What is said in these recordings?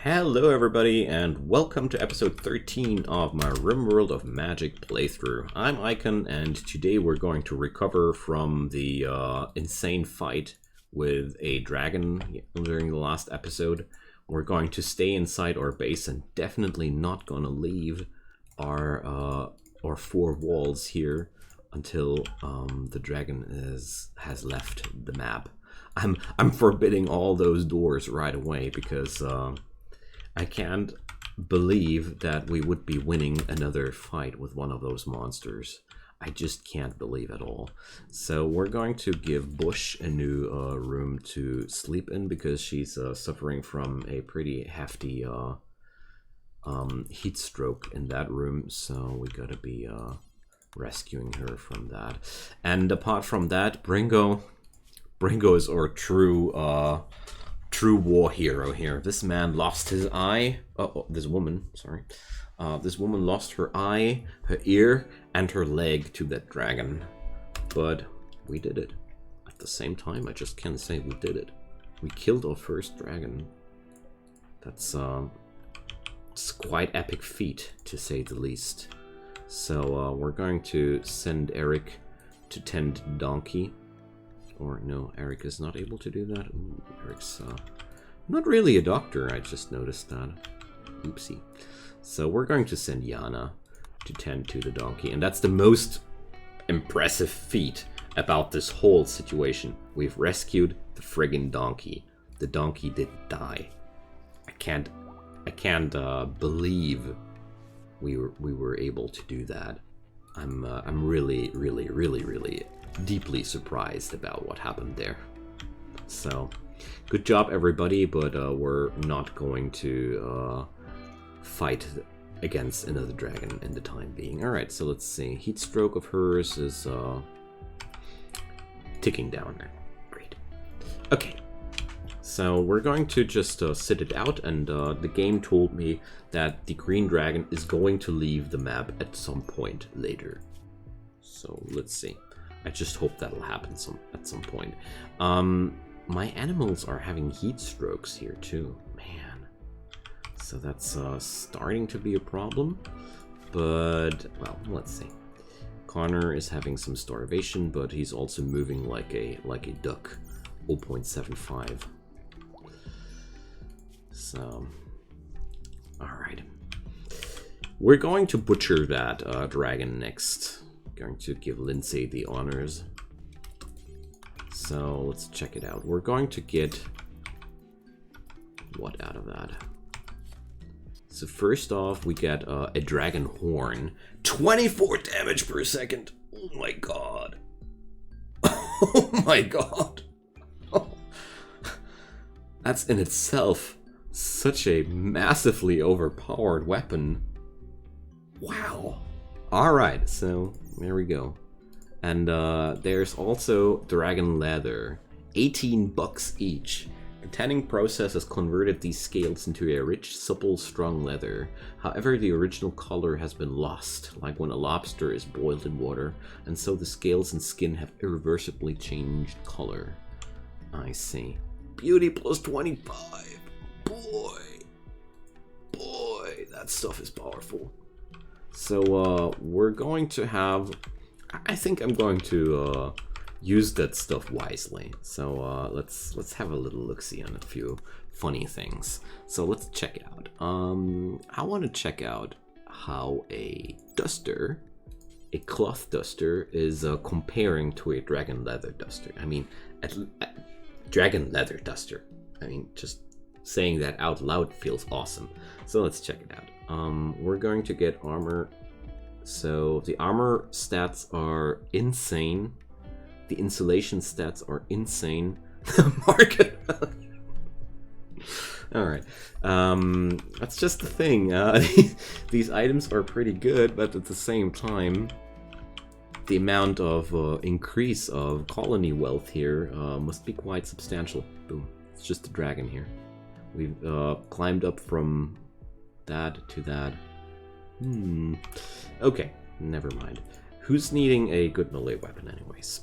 Hello everybody and welcome to episode 13 of my Rimworld of Magic playthrough. I'm Icon and today we're going to recover from the insane fight with a dragon during the last episode. We're going to stay inside our base and definitely not gonna leave our four walls here until the dragon has left the map. I'm forbidding all those doors right away because I can't believe that we would be winning another fight with one of those monsters. I just can't believe it all. So we're going to give Bush a new room to sleep in because she's suffering from a pretty hefty heat stroke in that room. So we gotta be rescuing her from that. And apart from that, Bringo is our true war hero here. This man lost his eye. This woman, sorry. This woman lost her eye, her ear, and her leg to that dragon. But we did it. At the same time, I just can't say we did it. We killed our first dragon. That's it's quite epic feat, to say the least. So we're going to send Eric to tend the donkey. Or no, Eric is not able to do that. Ooh, Eric's not really a doctor, I just noticed that. Oopsie. So we're going to send Yana to tend to the donkey. And that's the most impressive feat about this whole situation. We've rescued the friggin' donkey. The donkey didn't die. I can't believe we were able to do that. I'm really deeply surprised about what happened there. So, good job everybody, but we're not going to fight against another dragon in the time being. Alright, so let's see. Heat stroke of hers is ticking down there. Great. Okay. So we're going to just sit it out, and the game told me that the green dragon is going to leave the map at some point later. So let's see. I just hope that'll happen at some point. My animals are having heat strokes here too, man. So that's starting to be a problem. But, well, let's see. Connor is having some starvation, but he's also moving like a duck. 0.75. So, alright. We're going to butcher that dragon next. Going to give Lindsay the honors. So let's check it out. We're going to get what out of that? So first off, we get a dragon horn. 24 damage per second. Oh my god. Oh my god. That's in itself such a massively overpowered weapon. Wow. Alright, so there we go. And there's also dragon leather. 18 bucks each. The tanning process has converted these scales into a rich, supple, strong leather. However, the original color has been lost, like when a lobster is boiled in water, and so the scales and skin have irreversibly changed color. I see. Beauty plus 25. Boy, that stuff is powerful. So we're going to have, I think I'm going to use that stuff wisely. So let's have a little look-see on a few funny things. So let's check it out. I want to check out how a duster, a cloth duster, is comparing to a dragon leather duster. I mean, dragon leather duster. I mean, just saying that out loud feels awesome. So let's check it out. We're going to get armor. So the armor stats are insane. The insulation stats are insane. Market value. Alright. That's just the thing. These items are pretty good, but at the same time, the amount of increase of colony wealth here must be quite substantial. Boom. It's just a dragon here. We've climbed up from that to that. Okay, never mind. Who's needing a good melee weapon anyways?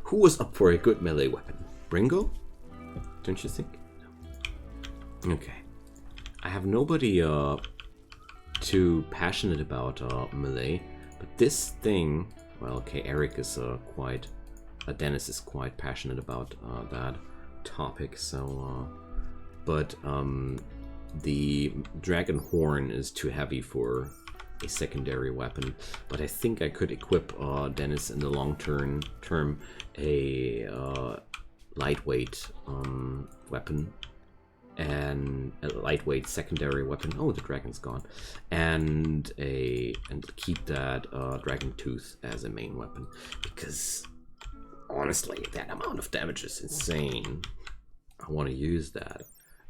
Who was up for a good melee weapon? Bringo? Don't you think? No. Okay. I have nobody too passionate about melee, but this thing, well, okay, Eric is quite, Dennis is quite passionate about that topic, so, but the dragon horn is too heavy for a secondary weapon, but I think I could equip Dennis in the long term a lightweight weapon, and a lightweight secondary weapon. Oh, the dragon's gone, and keep that dragon tooth as a main weapon, because honestly, that amount of damage is insane. I want to use that.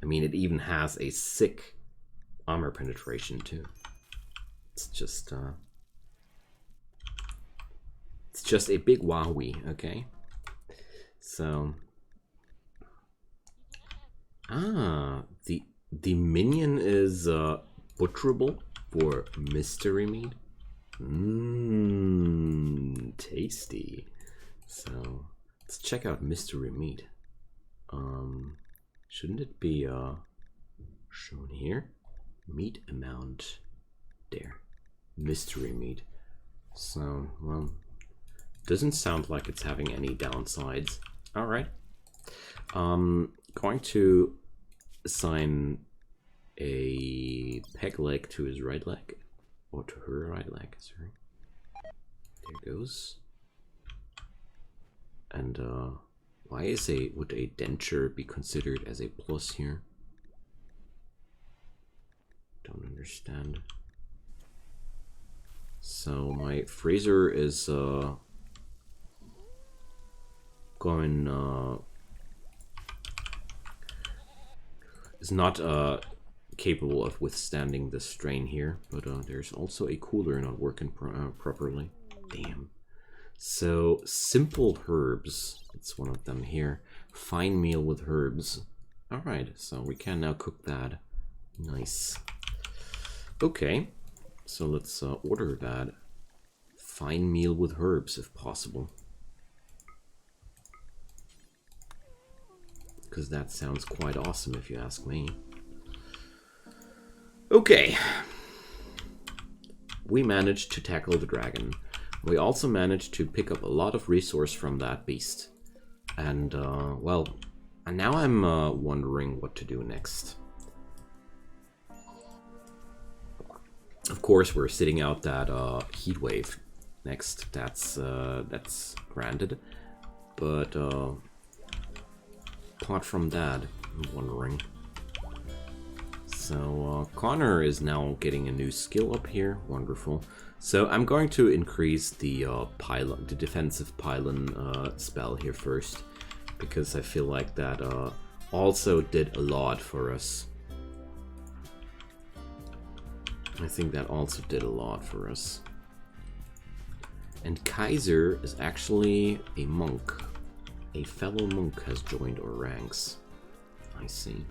I mean, it even has a sick armor penetration too. It's just a big wowie, okay? So, the minion is butcherable for mystery meat. Tasty. So let's check out mystery meat. Shouldn't it be shown here? Meat amount there. Mystery meat. So, well, doesn't sound like it's having any downsides. All right. Going to assign a peg leg to his right leg, or to her right leg. Sorry. There goes. And why would a denture be considered as a plus here? Don't understand. So my Fraser is is not capable of withstanding the strain here, but there's also a cooler not working properly. Damn. So simple herbs, it's one of them here. Fine meal with herbs. All right, so we can now cook that. Nice. Okay, so let's order that. Fine meal with herbs, if possible. Because that sounds quite awesome, if you ask me. Okay. We managed to tackle the dragon. We also managed to pick up a lot of resource from that beast. And, well, and now I'm wondering what to do next. Of course, we're sitting out that heat wave next. That's granted. But apart from that, I'm wondering. So Connor is now getting a new skill up here. Wonderful. So I'm going to increase the pylon, the defensive pylon spell here first, because I feel like that also did a lot for us. I think that also did a lot for us. And Kaiser is actually a monk. A fellow monk has joined our ranks. I see.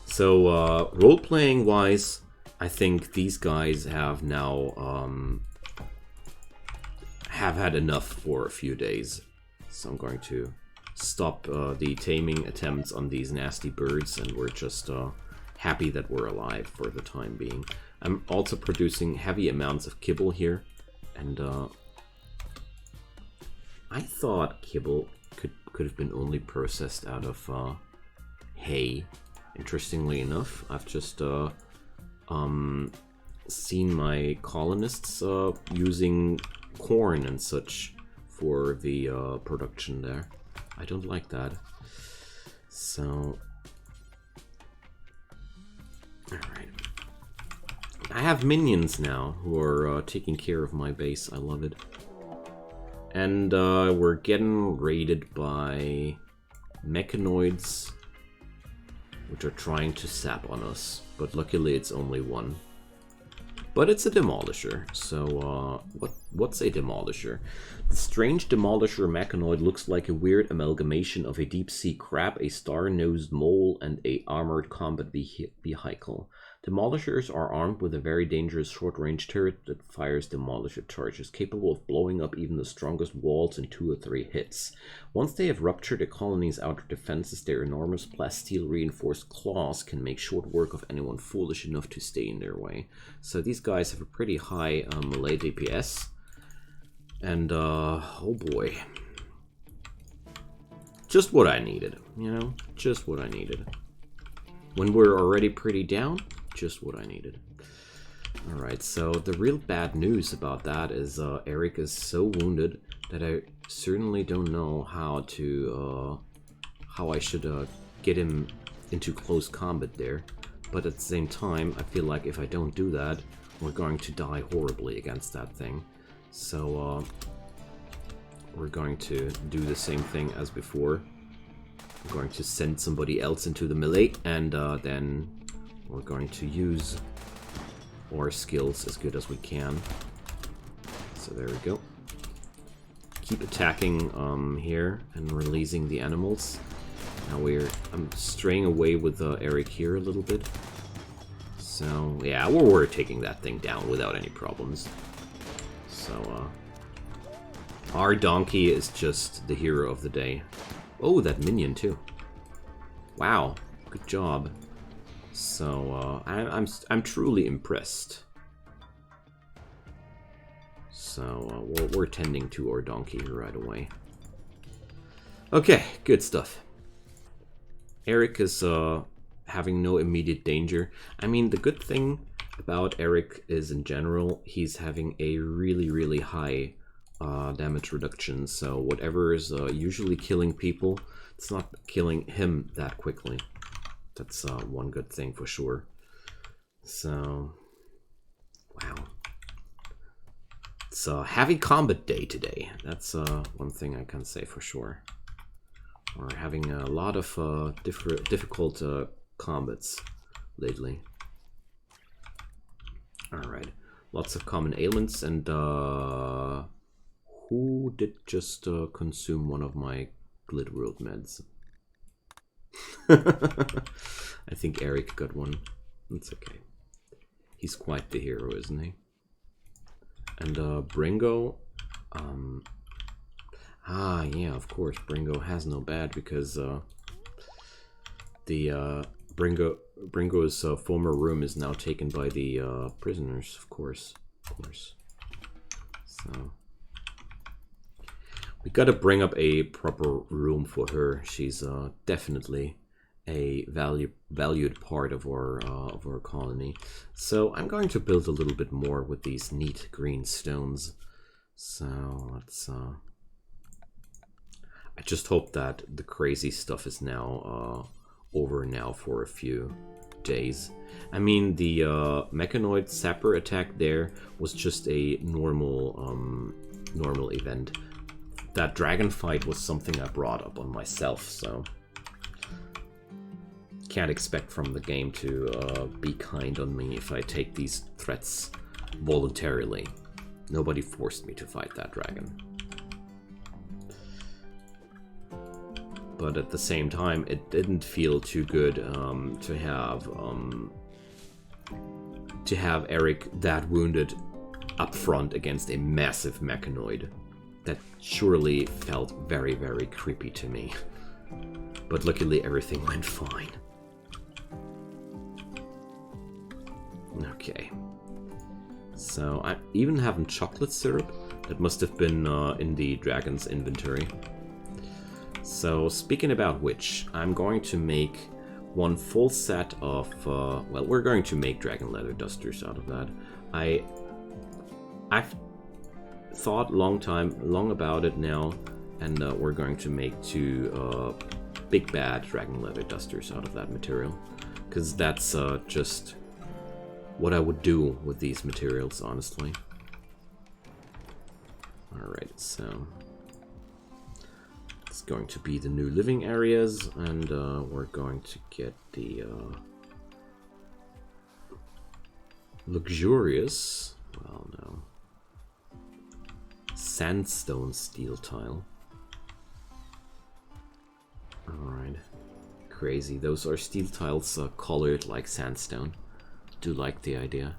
So role-playing wise, I think these guys have now have had enough for a few days. So I'm going to stop the taming attempts on these nasty birds, and we're just happy that we're alive for the time being. I'm also producing heavy amounts of kibble here, and I thought kibble could have been only processed out of hay. Interestingly enough, I've just seen my colonists using corn and such for the production there. I don't like that. So, alright. I have minions now who are taking care of my base. I love it. And we're getting raided by mechanoids, which are trying to sap on us. But luckily it's only one. But it's a demolisher, so What's a demolisher? The strange demolisher mechanoid looks like a weird amalgamation of a deep-sea crab, a star-nosed mole, and a armored combat vehicle. Demolishers are armed with a very dangerous short-range turret that fires demolisher charges, capable of blowing up even the strongest walls in 2 or 3 hits. Once they have ruptured a colony's outer defenses, their enormous plasteel-reinforced claws can make short work of anyone foolish enough to stay in their way. So these guys have a pretty high melee DPS. And, oh boy. Just what I needed, you know? Just what I needed. When we're already pretty down, just what I needed. Alright, so the real bad news about that is Eric is so wounded that I certainly don't know how to, how I should get him into close combat there. But at the same time, I feel like if I don't do that, we're going to die horribly against that thing. So, we're going to do the same thing as before. We're going to send somebody else into the melee, and then we're going to use our skills as good as we can. So there we go. Keep attacking here and releasing the animals. Now I'm straying away with Eric here a little bit. So yeah, we're taking that thing down without any problems. So our donkey is just the hero of the day. Oh, that minion too. Wow, good job. So I'm truly impressed. So we're tending to our donkey right away. Okay, good stuff. Eric is having no immediate danger. I mean, the good thing about Eric is in general, he's having a really high damage reduction. So whatever is usually killing people, it's not killing him that quickly. That's one good thing for sure. So, wow. It's a heavy combat day today. That's one thing I can say for sure. We're having a lot of difficult combats lately. Alright. Lots of common ailments, and who did just consume one of my Rimworld meds? I think Eric got one. It's okay. He's quite the hero, isn't he? And Bringo, yeah, of course, Bringo has no bad because the Bringo's former room is now taken by the prisoners, of course. So we gotta bring up a proper room for her. She's definitely a valued part of our colony. So I'm going to build a little bit more with these neat green stones. So let's I just hope that the crazy stuff is now over now for a few days. I mean, the mechanoid sapper attack there was just a normal event. That dragon fight was something I brought up on myself, so can't expect from the game to be kind on me if I take these threats voluntarily. Nobody forced me to fight that dragon. But at the same time, it didn't feel too good to have Eric that wounded up front against a massive mechanoid. That surely felt very creepy to me. But luckily everything went fine. Okay. So I even having chocolate syrup. That must have been in the dragon's inventory. So speaking about which, I'm going to make one full set of, well, we're going to make dragon leather dusters out of that. I've thought long about it now, and we're going to make 2 big bad dragon leather dusters out of that material, because that's just what I would do with these materials, honestly. Alright, so it's going to be the new living areas, and we're going to get the luxurious, well, no, Sandstone steel tile. Alright. Crazy. Those are steel tiles colored like sandstone. Do like the idea.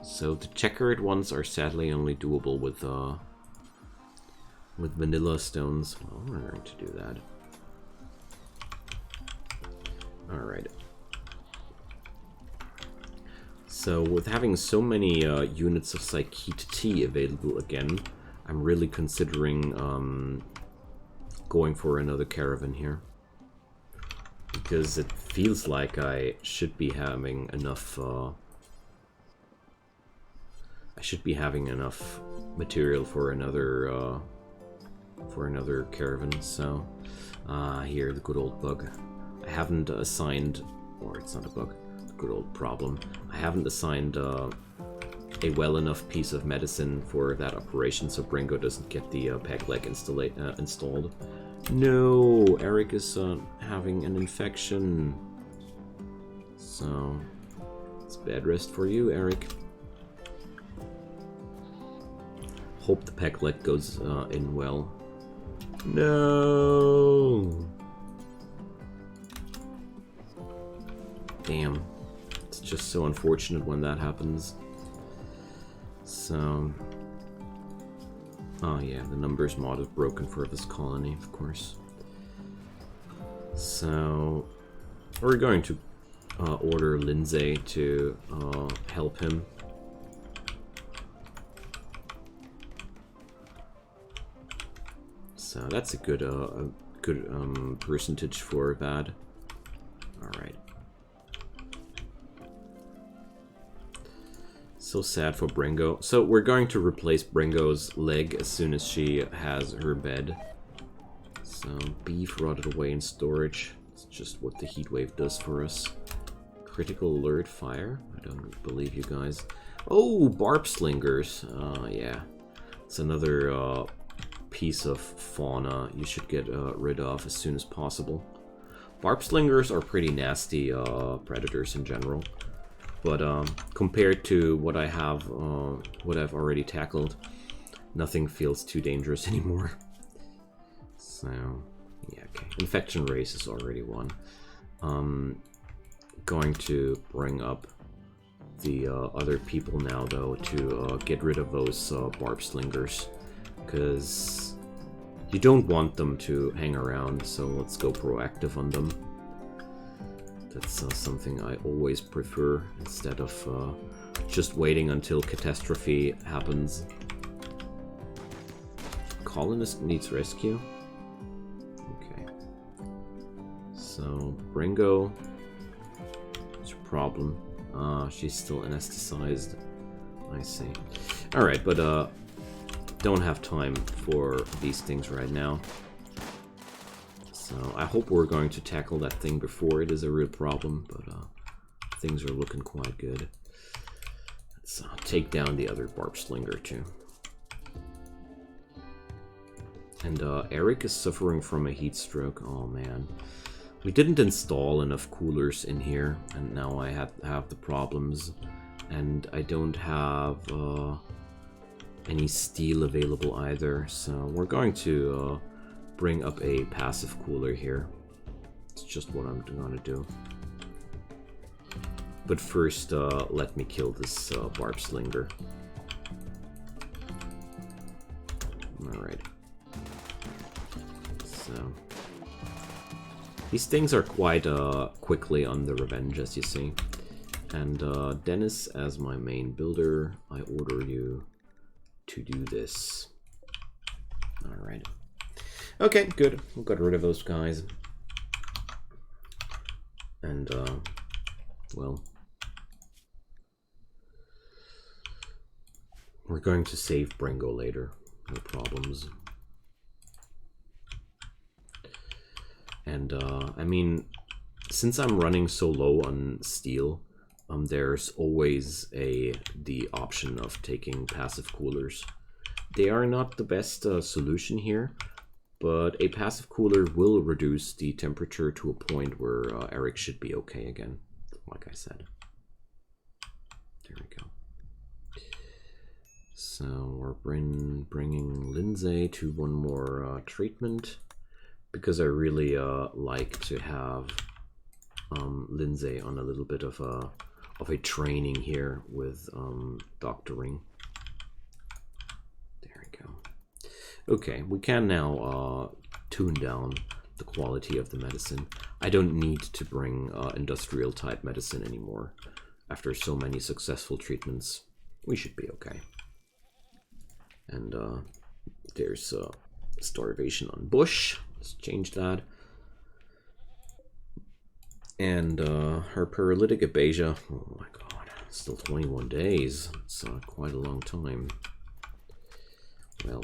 So the checkered ones are sadly only doable with vanilla stones. Well, we're going to do that. Alright. So with having so many units of Psyche Tea available again, I'm really considering going for another caravan here. Because it feels like I should be having enough material for another caravan. So here, the good old bug. I haven't assigned, or it's not a bug, the good old problem. I haven't assigned a well enough piece of medicine for that operation, so Bringo doesn't get the peg leg installed. No, Eric is having an infection. So it's bad rest for you, Eric. Hope the peg leg goes in well. No. Damn. It's just so unfortunate when that happens. So... oh yeah, the numbers mod is broken for this colony, of course. So... we're going to order Lindsay to help him. So that's a good percentage for that. Alright. So sad for Bringo. So we're going to replace Bringo's leg as soon as she has her bed. So beef rotted away in storage. It's just what the heat wave does for us. Critical alert fire. I don't believe you guys. Oh, barb slingers. Yeah. It's another piece of fauna you should get rid of as soon as possible. Barb slingers are pretty nasty predators in general. But compared to what I have, what I've already tackled, nothing feels too dangerous anymore. So, yeah, okay. Infection race is already one. Going to bring up the other people now, though, to get rid of those barb slingers. Because you don't want them to hang around, so let's go proactive on them. That's something I always prefer, instead of just waiting until catastrophe happens. Colonist needs rescue. Okay. So, Bringo. What's your problem? She's still anesthetized. I see. Alright, but don't have time for these things right now. So I hope we're going to tackle that thing before it is a real problem, but things are looking quite good. Let's take down the other barb slinger too. And Eric is suffering from a heat stroke. Oh man. We didn't install enough coolers in here, and now I have the problems. And I don't have any steel available either, so we're going to bring up a passive cooler here. It's just what I'm gonna do. But first, let me kill this barb slinger. Alright. So these things are quite quickly on the revenge, as you see. And Dennis, as my main builder, I order you to do this. Alright. Okay, good. We got rid of those guys. And, well, we're going to save Bringo later. No problems. And, I mean, since I'm running so low on steel, there's always the option of taking passive coolers. They are not the best solution here, but a passive cooler will reduce the temperature to a point where Eric should be okay again, like I said. There we go. So So we're bringing Lindsay to one more treatment, because I really like to have Lindsay on a little bit of a training here with doctoring. There we go. Okay, we can now tune down the quality of the medicine. I don't need to bring industrial type medicine anymore. After so many successful treatments, we should be okay. And there's starvation on bush. Let's change that. And her paralytic aphasia. Oh my god, still 21 days. It's quite a long time. Well.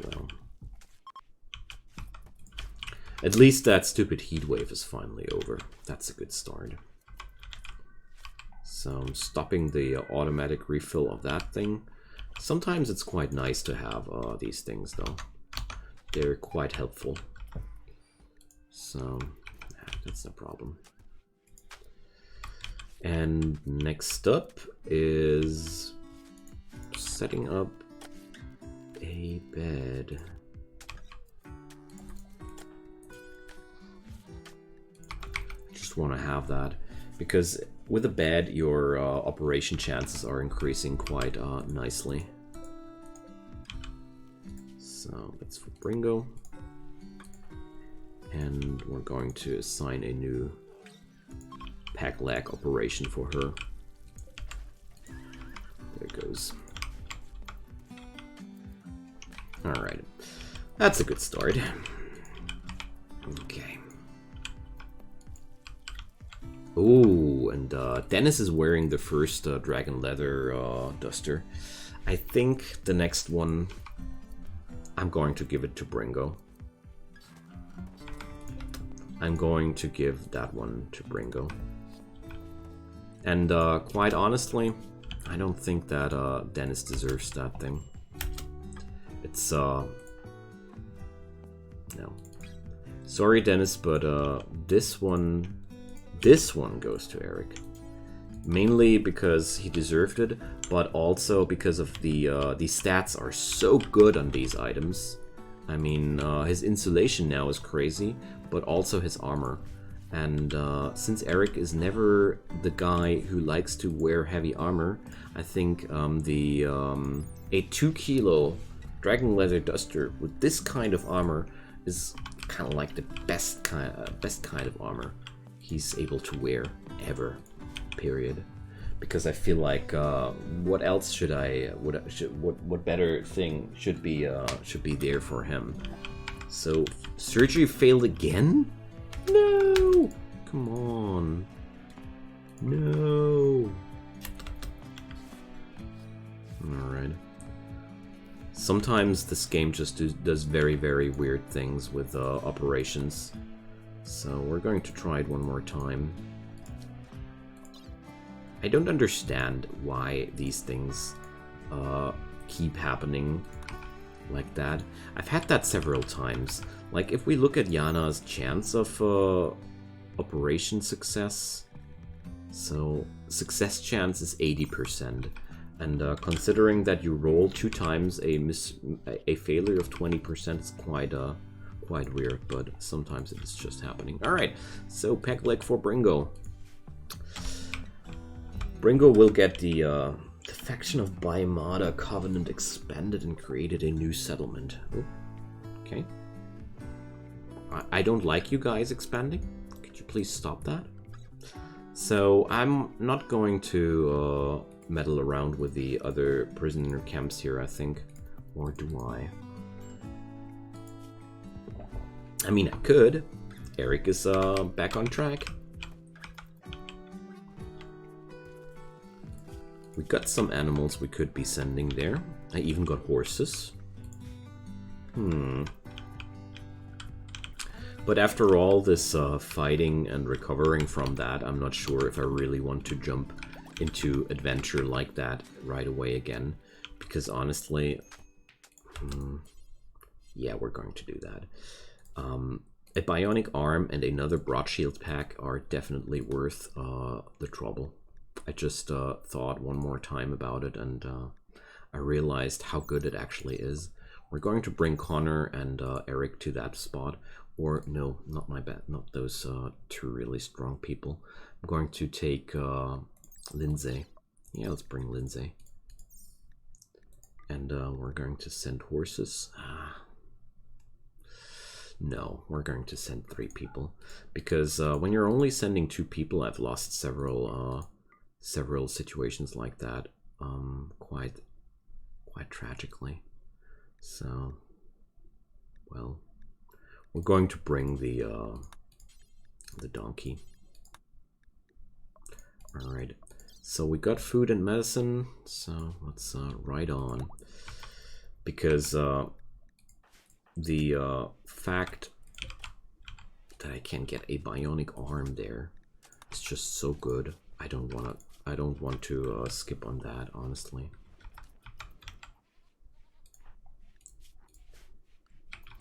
At least that stupid heat wave is finally over. That's a good start. So I'm stopping the automatic refill of that thing. Sometimes it's quite nice to have these things, though. They're quite helpful. So that's no problem. And next up is setting up a bed. Just want to have that because with a bed your operation chances are increasing quite nicely. So that's for Bringo. And we're going to assign a new pack lag operation for her. There it goes. Alright. That's a good start. Okay. Oh, and Dennis is wearing the first dragon leather duster. I think the next one I'm going to give it to Bringo. I'm going to give that one to Bringo. And quite honestly, I don't think that Dennis deserves that thing. It's no. Sorry, Dennis, but this one goes to Eric. Mainly because he deserved it, but also because of the stats are so good on these items. I mean, his insulation now is crazy, but also his armor. And since Eric is never the guy who likes to wear heavy armor, I think a 2 kilo dragon leather duster with this kind of armor is kind of like the best kind of armor he's able to wear ever. Period. Because I feel like what else should what better thing should be there for him? So surgery failed again? No! Come on. No. Alright. Sometimes this game just does very, very weird things with operations. So we're going to try it one more time. I don't understand why these things keep happening like that. I've had that several times. Like, if we look at Yana's chance of operation success, so success chance is 80%, and considering that you roll 2 times a failure of 20% is quite weird, but sometimes it is just happening. All right, so peg leg for Bringo. Bringo will get the faction of Baimada Covenant expanded and created a new settlement. Oh, okay. I don't like you guys expanding. Could you please stop that? So I'm not going to meddle around with the other prisoner camps here, I think. Or do I? I mean, I could. Eric is back on track. We got some animals we could be sending there. I even got horses. But after all this fighting and recovering from that, I'm not sure if I really want to jump into adventure like that right away again. Because honestly, yeah, we're going to do that. A bionic arm and another broad shield pack are definitely worth the trouble. I just thought one more time about it, and I realized how good it actually is. We're going to bring Connor and Eric to that spot. Or, no, not my bad. Not those two really strong people. I'm going to take Lindsay. Yeah, let's bring Lindsay. And we're going to send horses. No, we're going to send 3 people. Because when you're only sending 2 people, I've lost several situations like that. Quite tragically. So, well, we're going to bring the donkey. All right. So we got food and medicine. So let's ride on. Because the fact that I can get a bionic arm there is just so good. I don't want to skip on that, honestly.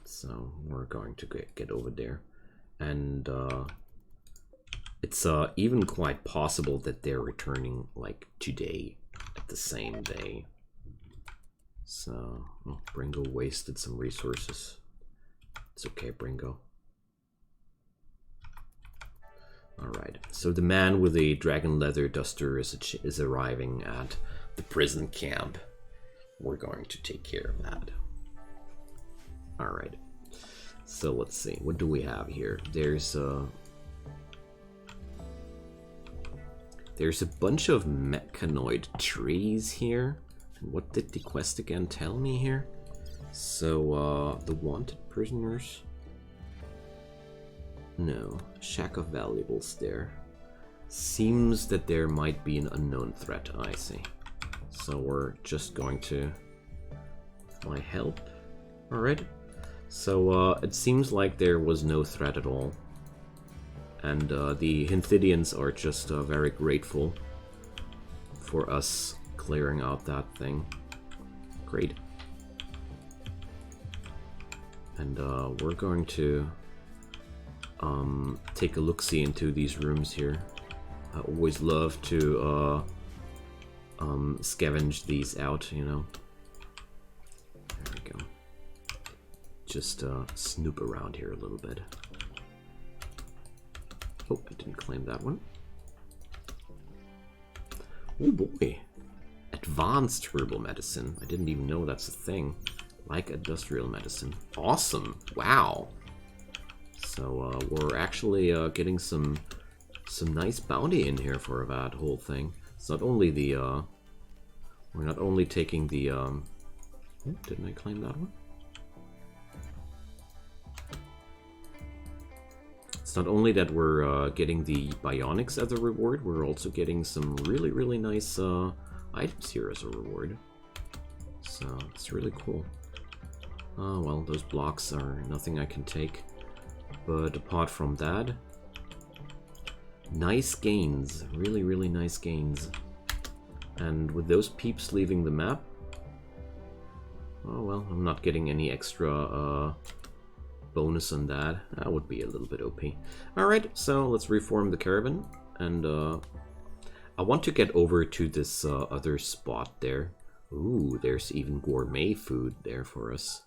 So we're going to get over there, and it's even quite possible that they're returning like today, at the same day. So, oh, Bringo wasted some resources. It's okay, Bringo. Alright, so the man with a dragon leather duster is arriving at the prison camp. We're going to take care of that. Alright, so let's see, what do we have here? There's a bunch of mechanoid trees here. And what did the quest again tell me here? So, the wanted prisoners. No, shack of valuables there. Seems that there might be an unknown threat, I see. So we're just going to... my help. Alright. So, it seems like there was no threat at all. And the Hinthidians are just very grateful for us clearing out that thing. Great. And we're going to take a look-see into these rooms here. I always love to scavenge these out, you know. There we go. Just snoop around here a little bit. Oh, I didn't claim that one. Oh boy. Advanced herbal medicine. I didn't even know that's a thing. Like industrial medicine. Awesome. Wow. So we're actually getting some nice bounty in here for that whole thing. It's not only the we're not only taking the didn't I claim that one? It's not only that we're getting the bionics as a reward, we're also getting some really nice items here as a reward. So it's really cool. Oh well, those blocks are nothing I can take. But apart from that, nice gains. Really nice gains. And with those peeps leaving the map, oh well, I'm not getting any extra bonus on that. That would be a little bit OP. Alright, so let's reform the caravan. And I want to get over to this other spot there. Ooh, there's even gourmet food there for us.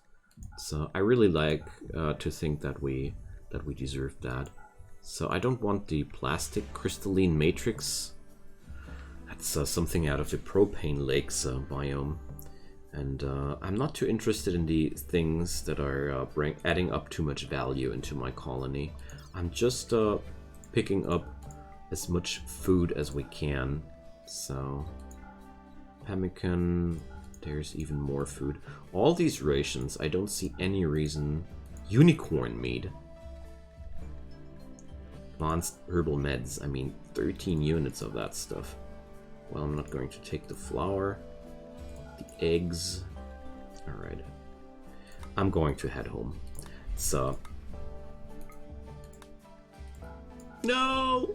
So I really like to think that we deserve that. So I don't want the plastic crystalline matrix. That's something out of the propane lakes biome. And I'm not too interested in the things that are adding up too much value into my colony. I'm just picking up as much food as we can. So pemmican, there's even more food. All these rations, I don't see any reason. Unicorn meat. Advanced herbal meds, I mean 13 units of that stuff. Well, I'm not going to take the flour, the eggs. Alright. I'm going to head home. So. No!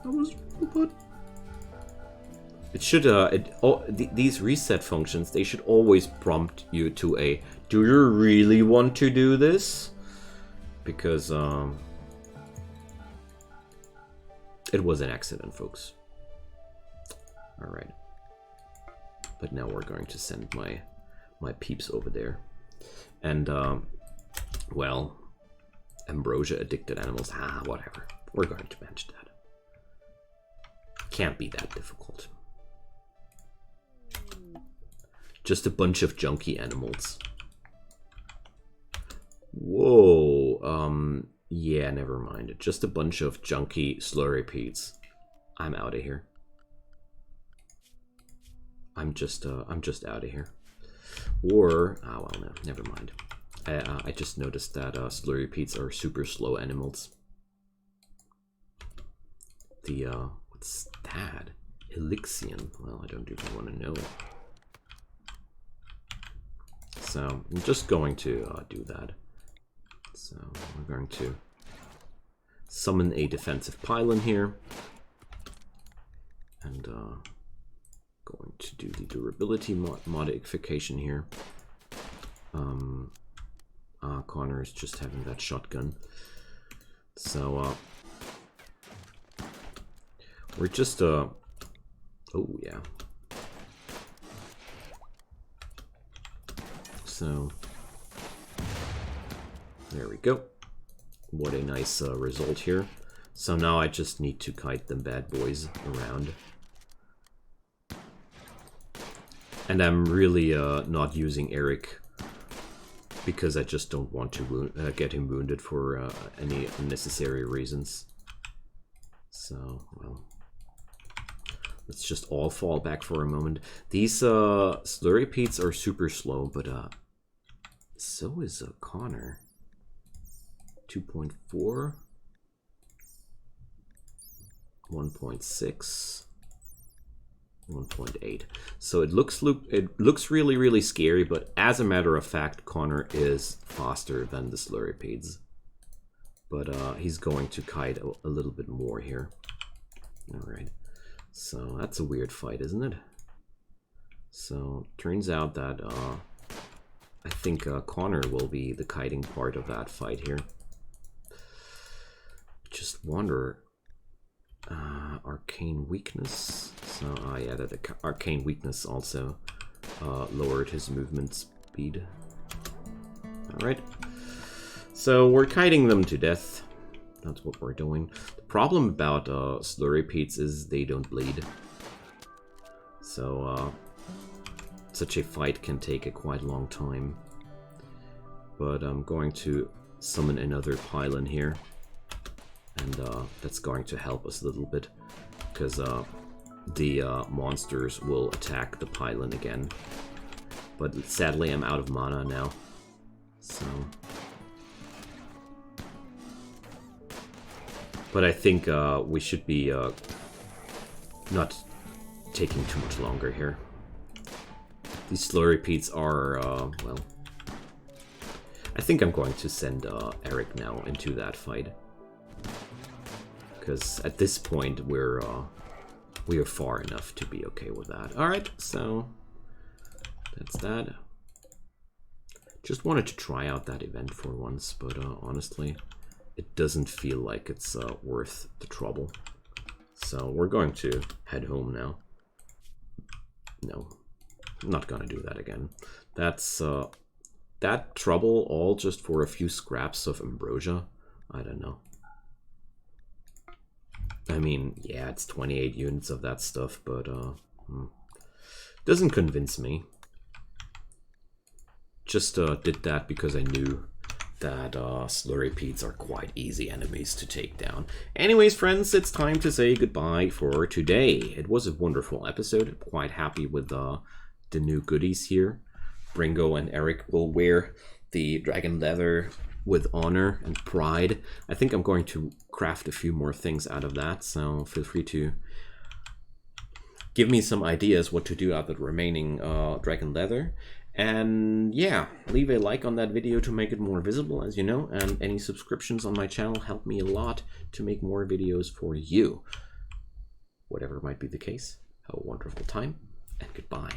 I was put. It should, these reset functions, they should always prompt you to a, do you really want to do this? Because, it was an accident, folks. Alright. but now we're going to send my peeps over there. And, well, ambrosia addicted animals, whatever. We're going to manage that. Can't be that difficult. Just a bunch of junky animals. Whoa, yeah, never mind. Just a bunch of junky slurrypedes. I'm out of here. I'm just out of here. Or, oh well, no, never mind. I just noticed that slurrypedes are super slow animals. The, what's that? Elixion. Well, I don't even want to know. So, I'm just going to do that. So, we're going to summon a defensive pylon here. And, going to do the durability modification here. Connor is just having that shotgun. So, we're just, oh yeah. So, there we go. What a nice result here. So now I just need to kite them bad boys around. And I'm really not using Eric because I just don't want to get him wounded for any unnecessary reasons. So, well, let's just all fall back for a moment. These slurrypedes are super slow, but so is Connor. 2.4, 1.6. 1.8. So it looks really scary, but as a matter of fact, Connor is faster than the slurrypedes. But he's going to kite a little bit more here. Alright. So that's a weird fight, isn't it? So turns out that I think Connor will be the kiting part of that fight here. Just wonder. Arcane weakness. So I added the arcane weakness also lowered his movement speed. Alright. So we're kiting them to death. That's what we're doing. The problem about slurrypedes is they don't bleed. So such a fight can take a quite long time. But I'm going to summon another pylon here. And that's going to help us a little bit, because the monsters will attack the pylon again. But sadly, I'm out of mana now. So, but I think we should be not taking too much longer here. These slurrypedes are well. I think I'm going to send Eric now into that fight. Because at this point we are far enough to be okay with that. Alright, so that's that. Just wanted to try out that event for once, but honestly, it doesn't feel like it's worth the trouble. So we're going to head home now. No, I'm not gonna do that again. That's that trouble all just for a few scraps of ambrosia. I don't know. I mean, yeah, it's 28 units of that stuff, but doesn't convince me. Just did that because I knew that slurrypedes are quite easy enemies to take down. Anyways, friends, it's time to say goodbye for today. It was a wonderful episode. Quite happy with the new goodies here. Bringo and Eric will wear the dragon leather with honor and pride. I think I'm going to craft a few more things out of that, so feel free to give me some ideas what to do out of the remaining dragon leather. And yeah, leave a like on that video to make it more visible, as you know, and any subscriptions on my channel help me a lot to make more videos for you. Whatever might be the case, have a wonderful time, and goodbye.